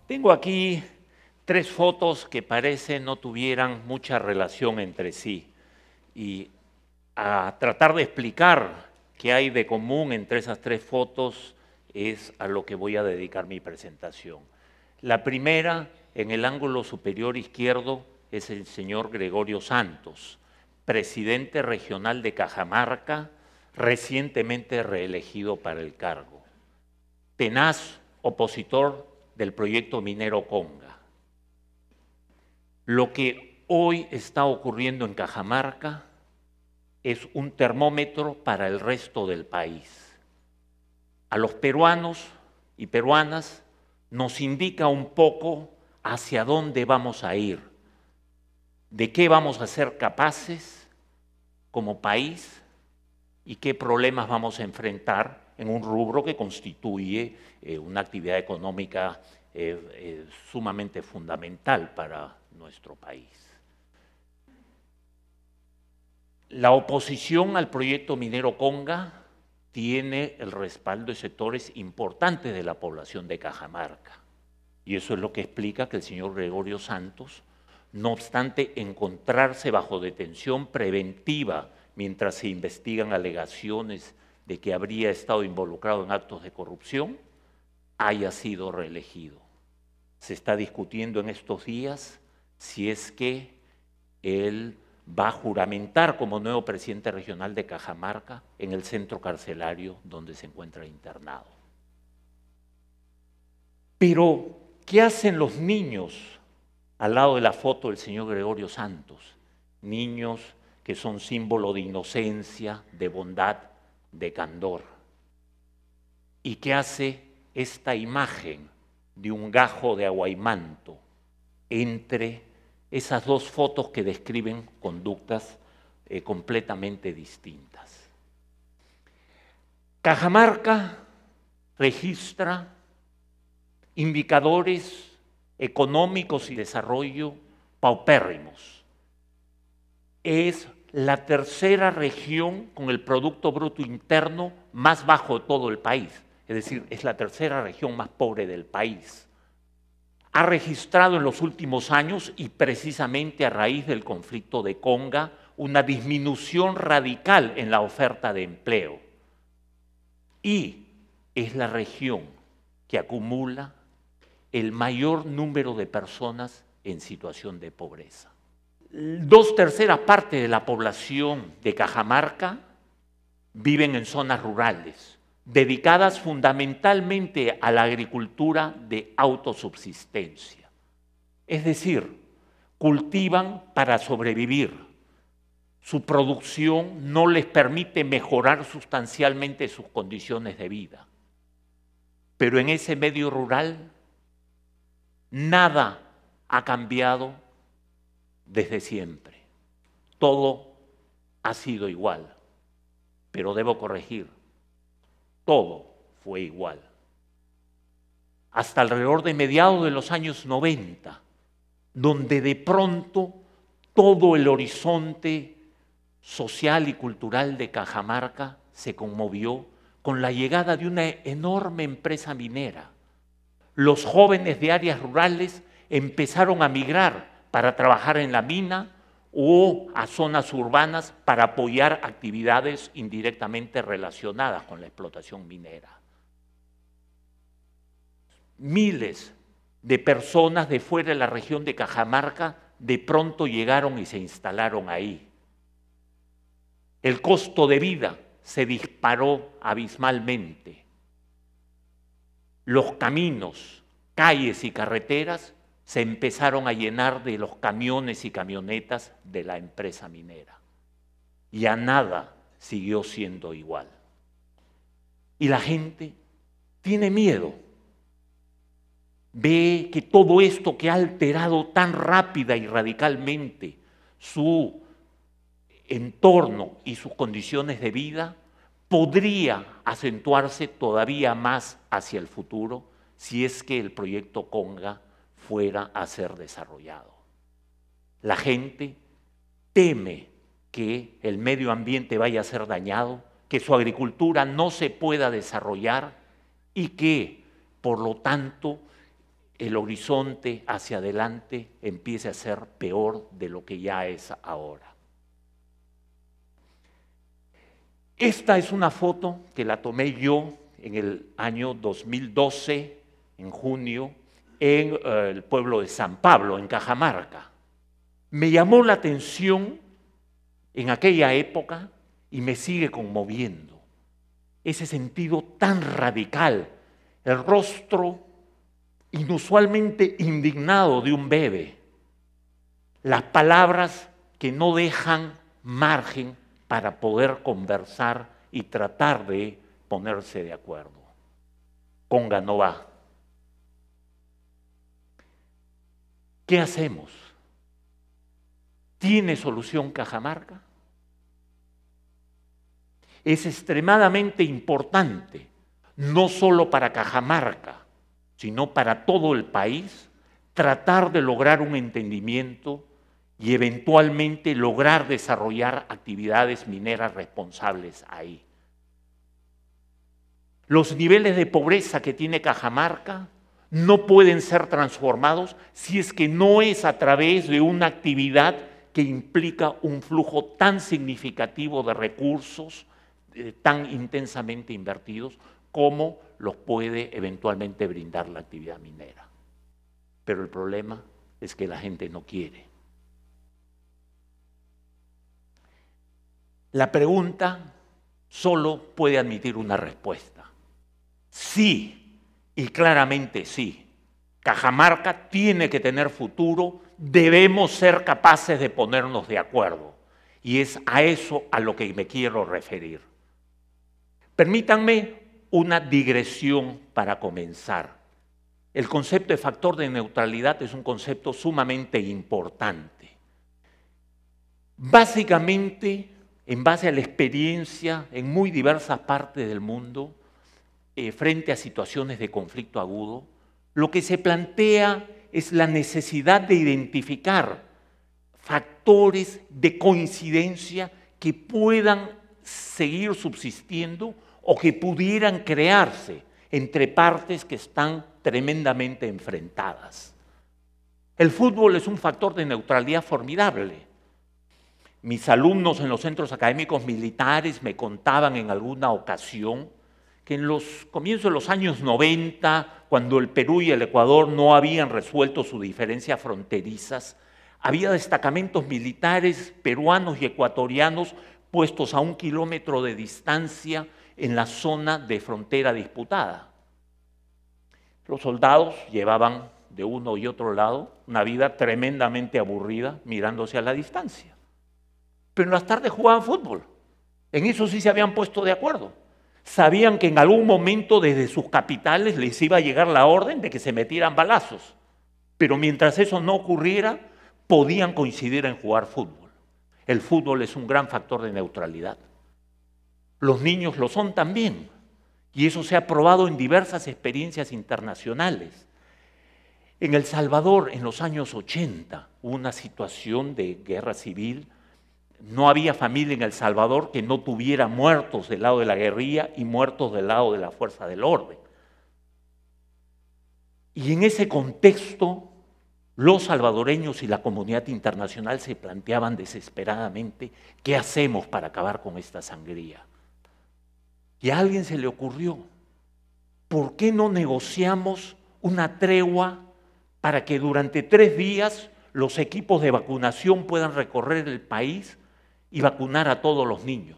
Tengo aquí tres fotos que parecen no tuvieran mucha relación entre sí y a tratar de explicar qué hay de común entre esas tres fotos es a lo que voy a dedicar mi presentación. La primera, en el ángulo superior izquierdo, es el señor Gregorio Santos, presidente regional de Cajamarca, recientemente reelegido para el cargo. Tenaz opositor del proyecto minero Conga. Lo que hoy está ocurriendo en Cajamarca es un termómetro para el resto del país. A los peruanos y peruanas nos indica un poco hacia dónde vamos a ir, de qué vamos a ser capaces como país y qué problemas vamos a enfrentar en un rubro que constituye una actividad económica sumamente fundamental para nuestro país. La oposición al proyecto minero Conga tiene el respaldo de sectores importantes de la población de Cajamarca. Y eso es lo que explica que el señor Gregorio Santos, no obstante encontrarse bajo detención preventiva mientras se investigan alegaciones de que habría estado involucrado en actos de corrupción, haya sido reelegido. Se está discutiendo en estos días si es que él va a juramentar como nuevo presidente regional de Cajamarca en el centro carcelario donde se encuentra internado. Pero, ¿qué hacen los niños al lado de la foto del señor Gregorio Santos? Niños que son símbolo de inocencia, de bondad, de candor. ¿Y qué hace esta imagen de un gajo de aguaimanto entre esas dos fotos que describen conductas completamente distintas? Cajamarca registra indicadores económicos y desarrollo paupérrimos. Es la tercera región con el Producto Bruto Interno más bajo de todo el país, es decir, es la tercera región más pobre del país. Ha registrado en los últimos años, y precisamente a raíz del conflicto de Conga, una disminución radical en la oferta de empleo. Y es la región que acumula el mayor número de personas en situación de pobreza. 2/3 partes de la población de Cajamarca viven en zonas rurales, dedicadas fundamentalmente a la agricultura de autosubsistencia. Es decir, cultivan para sobrevivir. Su producción no les permite mejorar sustancialmente sus condiciones de vida. Pero en ese medio rural, nada ha cambiado desde siempre. Todo ha sido igual. Pero debo corregir, todo fue igual. Hasta alrededor de mediados de los años 90, donde de pronto todo el horizonte social y cultural de Cajamarca se conmovió con la llegada de una enorme empresa minera. Los jóvenes de áreas rurales empezaron a migrar para trabajar en la mina o a zonas urbanas para apoyar actividades indirectamente relacionadas con la explotación minera. Miles de personas de fuera de la región de Cajamarca de pronto llegaron y se instalaron ahí. El costo de vida se disparó abismalmente. Los caminos, calles y carreteras se empezaron a llenar de los camiones y camionetas de la empresa minera. Y a nada siguió siendo igual. Y la gente tiene miedo. Ve que todo esto que ha alterado tan rápida y radicalmente su entorno y sus condiciones de vida podría acentuarse todavía más hacia el futuro si es que el proyecto Conga fuera a ser desarrollado. La gente teme que el medio ambiente vaya a ser dañado, que su agricultura no se pueda desarrollar y que, por lo tanto, el horizonte hacia adelante empiece a ser peor de lo que ya es ahora. Esta es una foto que la tomé yo en el año 2012, en junio, en el pueblo de San Pablo, en Cajamarca. Me llamó la atención en aquella época y me sigue conmoviendo ese sentido tan radical, el rostro inusualmente indignado de un bebé, las palabras que no dejan margen para poder conversar y tratar de ponerse de acuerdo. Conga no va. ¿Qué hacemos? ¿Tiene solución Cajamarca? Es extremadamente importante, no solo para Cajamarca, sino para todo el país, tratar de lograr un entendimiento y eventualmente lograr desarrollar actividades mineras responsables ahí. Los niveles de pobreza que tiene Cajamarca no pueden ser transformados si es que no es a través de una actividad que implica un flujo tan significativo de recursos, tan intensamente invertidos, como los puede eventualmente brindar la actividad minera. Pero el problema es que la gente no quiere. La pregunta solo puede admitir una respuesta. Sí, y claramente sí. Cajamarca tiene que tener futuro, debemos ser capaces de ponernos de acuerdo. Y es a eso a lo que me quiero referir. Permítanme una digresión para comenzar. El concepto de factor de neutralidad es un concepto sumamente importante. Básicamente, en base a la experiencia en muy diversas partes del mundo, frente a situaciones de conflicto agudo, lo que se plantea es la necesidad de identificar factores de coincidencia que puedan seguir subsistiendo o que pudieran crearse entre partes que están tremendamente enfrentadas. El fútbol es un factor de neutralidad formidable. Mis alumnos en los centros académicos militares me contaban en alguna ocasión que en los comienzos de los años 90, cuando el Perú y el Ecuador no habían resuelto sus diferencias fronterizas, había destacamentos militares peruanos y ecuatorianos puestos a 1 kilómetro de distancia en la zona de frontera disputada. Los soldados llevaban de uno y otro lado una vida tremendamente aburrida mirándose a la distancia. Pero en las tardes jugaban fútbol. En eso sí se habían puesto de acuerdo. Sabían que en algún momento desde sus capitales les iba a llegar la orden de que se metieran balazos. Pero mientras eso no ocurriera, podían coincidir en jugar fútbol. El fútbol es un gran factor de neutralidad. Los niños lo son también. Y eso se ha probado en diversas experiencias internacionales. En El Salvador, en los años 80, hubo una situación de guerra civil. No había familia en El Salvador que no tuviera muertos del lado de la guerrilla y muertos del lado de la fuerza del orden. Y en ese contexto, los salvadoreños y la comunidad internacional se planteaban desesperadamente qué hacemos para acabar con esta sangría. Y a alguien se le ocurrió, ¿por qué no negociamos una tregua para que durante 3 días los equipos de vacunación puedan recorrer el país y vacunar a todos los niños?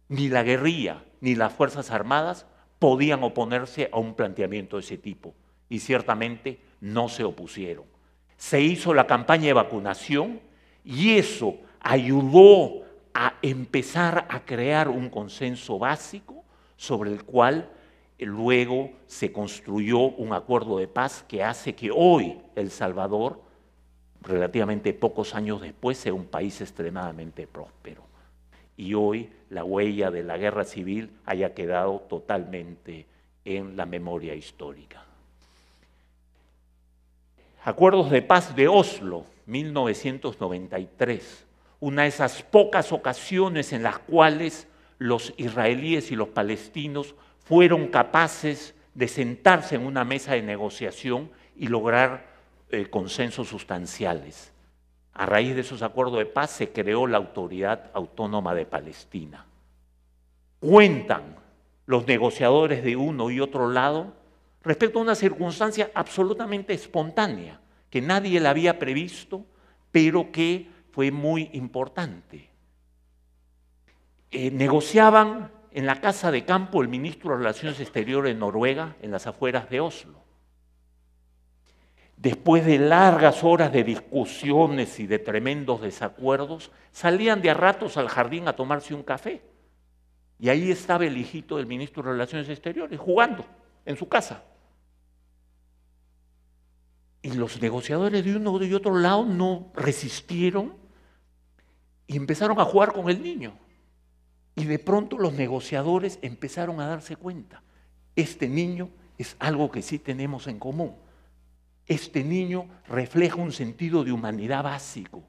Ni la guerrilla ni las Fuerzas Armadas podían oponerse a un planteamiento de ese tipo y ciertamente no se opusieron. Se hizo la campaña de vacunación y eso ayudó a empezar a crear un consenso básico sobre el cual luego se construyó un acuerdo de paz que hace que hoy El Salvador, relativamente pocos años después, sea un país extremadamente próspero. Y hoy la huella de la guerra civil haya quedado totalmente en la memoria histórica. Acuerdos de paz de Oslo, 1993. Una de esas pocas ocasiones en las cuales los israelíes y los palestinos fueron capaces de sentarse en una mesa de negociación y lograr consensos sustanciales. A raíz de esos acuerdos de paz se creó la Autoridad Autónoma de Palestina. Cuentan los negociadores de uno y otro lado respecto a una circunstancia absolutamente espontánea, que nadie la había previsto, pero que fue muy importante. Negociaban en la casa de campo el ministro de Relaciones Exteriores de Noruega, en las afueras de Oslo. Después de largas horas de discusiones y de tremendos desacuerdos, salían de a ratos al jardín a tomarse un café. Y ahí estaba el hijito del ministro de Relaciones Exteriores, jugando en su casa. Y los negociadores de uno y otro lado no resistieron y empezaron a jugar con el niño. Y de pronto los negociadores empezaron a darse cuenta. Este niño es algo que sí tenemos en común. Este niño refleja un sentido de humanidad básico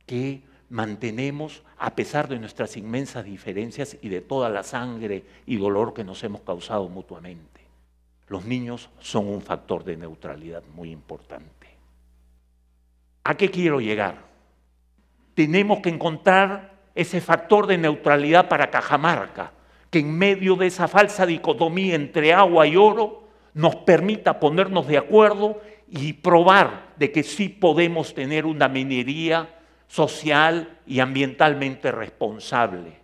que mantenemos a pesar de nuestras inmensas diferencias y de toda la sangre y dolor que nos hemos causado mutuamente. Los niños son un factor de neutralidad muy importante. ¿A qué quiero llegar? Tenemos que encontrar ese factor de neutralidad para Cajamarca, que en medio de esa falsa dicotomía entre agua y oro nos permita ponernos de acuerdo y probar de que sí podemos tener una minería social y ambientalmente responsable.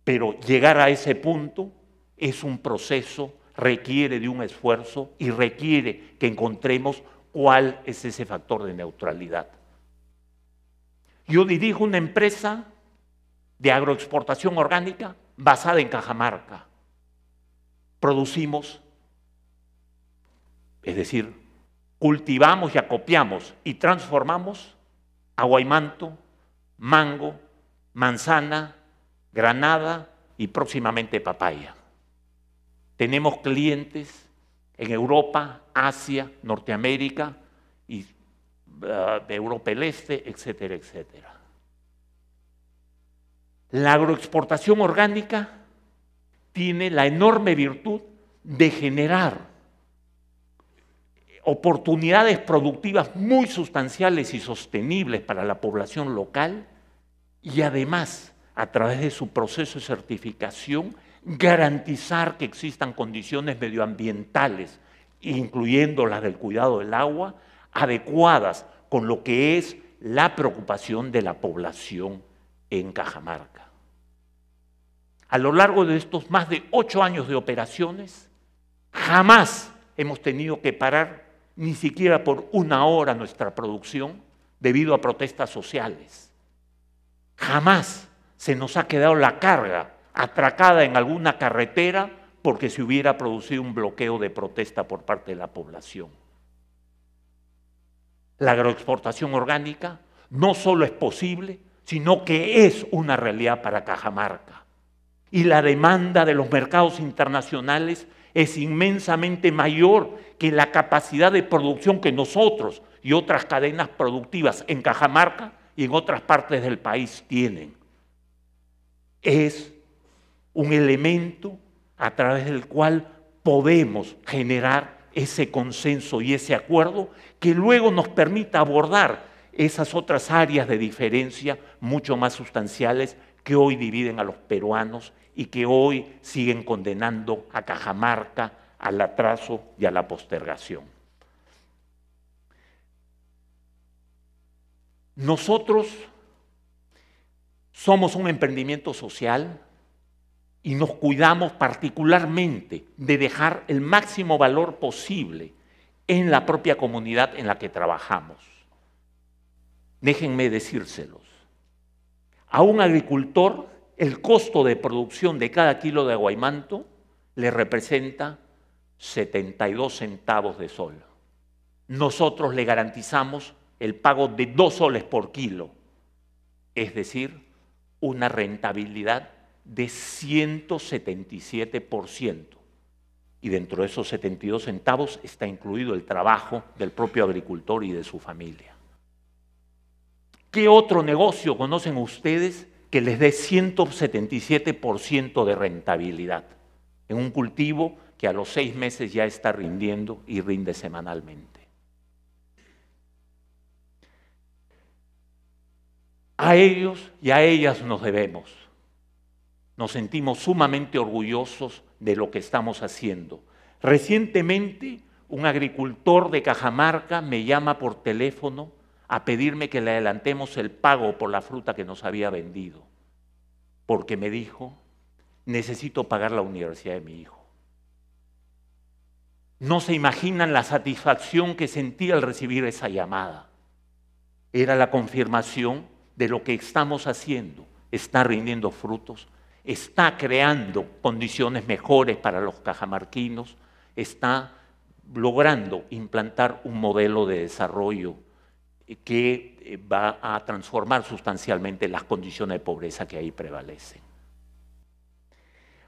Pero llegar a ese punto es un proceso, requiere de un esfuerzo y requiere que encontremos cuál es ese factor de neutralidad. Yo dirijo una empresa de agroexportación orgánica basada en Cajamarca. Producimos, es decir, cultivamos y acopiamos y transformamos aguaymanto, mango, manzana, granada y próximamente papaya. Tenemos clientes en Europa, Asia, Norteamérica y de Europa del Este, etcétera, etcétera. La agroexportación orgánica tiene la enorme virtud de generar oportunidades productivas muy sustanciales y sostenibles para la población local y además, a través de su proceso de certificación, garantizar que existan condiciones medioambientales, incluyendo las del cuidado del agua, adecuadas con lo que es la preocupación de la población en Cajamarca. A lo largo de estos más de 8 años de operaciones, jamás hemos tenido que parar ni siquiera por una hora nuestra producción debido a protestas sociales. Jamás se nos ha quedado la carga atracada en alguna carretera porque se hubiera producido un bloqueo de protesta por parte de la población. La agroexportación orgánica no solo es posible, sino que es una realidad para Cajamarca. Y la demanda de los mercados internacionales es inmensamente mayor que la capacidad de producción que nosotros y otras cadenas productivas en Cajamarca y en otras partes del país tienen. Es un elemento a través del cual podemos generar ese consenso y ese acuerdo que luego nos permita abordar esas otras áreas de diferencia mucho más sustanciales que hoy dividen a los peruanos y que hoy siguen condenando a Cajamarca al atraso y a la postergación. Nosotros somos un emprendimiento social y nos cuidamos particularmente de dejar el máximo valor posible en la propia comunidad en la que trabajamos. Déjenme decírselos. A un agricultor, el costo de producción de cada kilo de aguaymanto le representa 72 centavos de sol. Nosotros le garantizamos el pago de 2 soles por kilo, es decir, una rentabilidad de 177%. Y dentro de esos 72 centavos está incluido el trabajo del propio agricultor y de su familia. ¿Qué otro negocio conocen ustedes que les dé 177% de rentabilidad en un cultivo que que a los 6 meses ya está rindiendo y rinde semanalmente. A ellos y a ellas nos debemos. Nos sentimos sumamente orgullosos de lo que estamos haciendo. Recientemente, un agricultor de Cajamarca me llama por teléfono a pedirme que le adelantemos el pago por la fruta que nos había vendido, porque me dijo, necesito pagar la universidad de mi hijo. No se imaginan la satisfacción que sentí al recibir esa llamada. Era la confirmación de lo que estamos haciendo. Está rindiendo frutos, está creando condiciones mejores para los cajamarquinos, está logrando implantar un modelo de desarrollo que va a transformar sustancialmente las condiciones de pobreza que ahí prevalecen.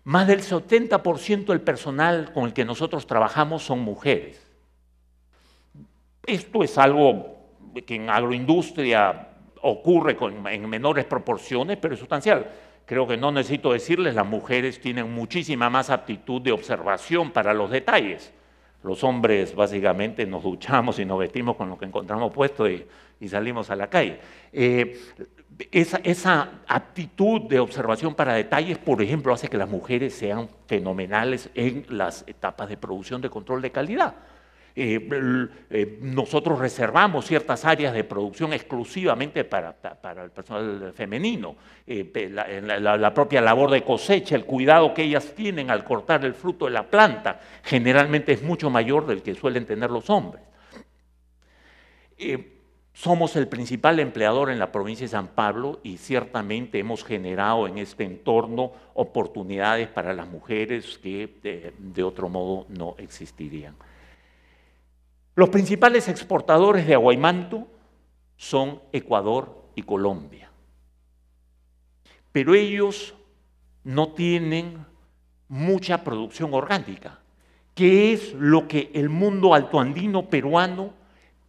Más del 70% del personal con el que nosotros trabajamos son mujeres. Esto es algo que en agroindustria ocurre en menores proporciones, pero es sustancial. Creo que no necesito decirles, las mujeres tienen muchísima más aptitud de observación para los detalles. Los hombres básicamente nos duchamos y nos vestimos con lo que encontramos puesto y salimos a la calle. Esa aptitud de observación para detalles, por ejemplo, hace que las mujeres sean fenomenales en las etapas de producción de control de calidad. Nosotros reservamos ciertas áreas de producción exclusivamente para el personal femenino. La propia labor de cosecha, el cuidado que ellas tienen al cortar el fruto de la planta, generalmente es mucho mayor del que suelen tener los hombres. Somos el principal empleador en la provincia de San Pablo y ciertamente hemos generado en este entorno oportunidades para las mujeres que de otro modo no existirían. Los principales exportadores de aguaimanto son Ecuador y Colombia, pero ellos no tienen mucha producción orgánica, que es lo que el mundo altoandino peruano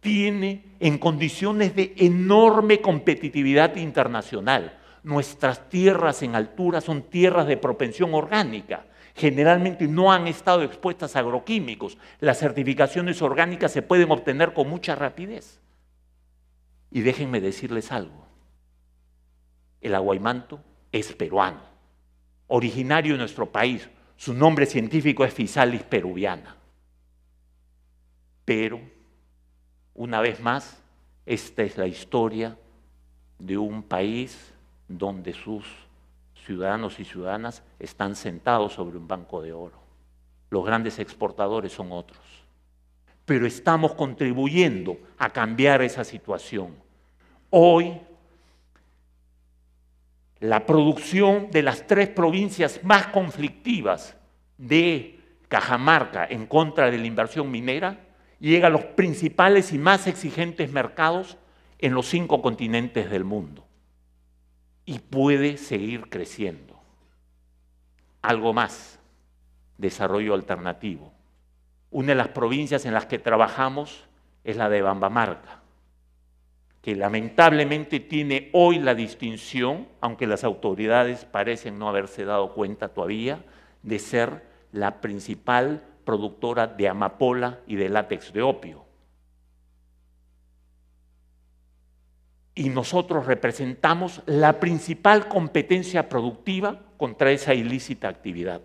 tiene en condiciones de enorme competitividad internacional. Nuestras tierras en altura son tierras de propensión orgánica. Generalmente no han estado expuestas a agroquímicos. Las certificaciones orgánicas se pueden obtener con mucha rapidez. Y déjenme decirles algo. El aguaimanto es peruano, originario de nuestro país. Su nombre científico es Physalis peruviana. Pero, una vez más, esta es la historia de un país donde sus ciudadanos y ciudadanas están sentados sobre un banco de oro. Los grandes exportadores son otros. Pero estamos contribuyendo a cambiar esa situación. Hoy, la producción de las 3 provincias más conflictivas de Cajamarca en contra de la inversión minera llega a los principales y más exigentes mercados en los 5 continentes del mundo. Y puede seguir creciendo. Algo más, desarrollo alternativo. Una de las provincias en las que trabajamos es la de Bambamarca, que lamentablemente tiene hoy la distinción, aunque las autoridades parecen no haberse dado cuenta todavía, de ser la principal productora de amapola y de látex de opio. Y nosotros representamos la principal competencia productiva contra esa ilícita actividad.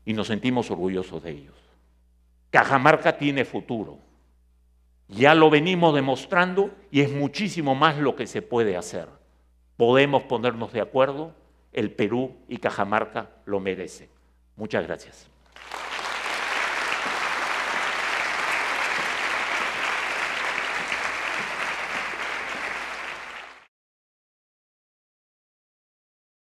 Y nos sentimos orgullosos de ellos. Cajamarca tiene futuro. Ya lo venimos demostrando y es muchísimo más lo que se puede hacer. Podemos ponernos de acuerdo, el Perú y Cajamarca lo merecen. Muchas gracias.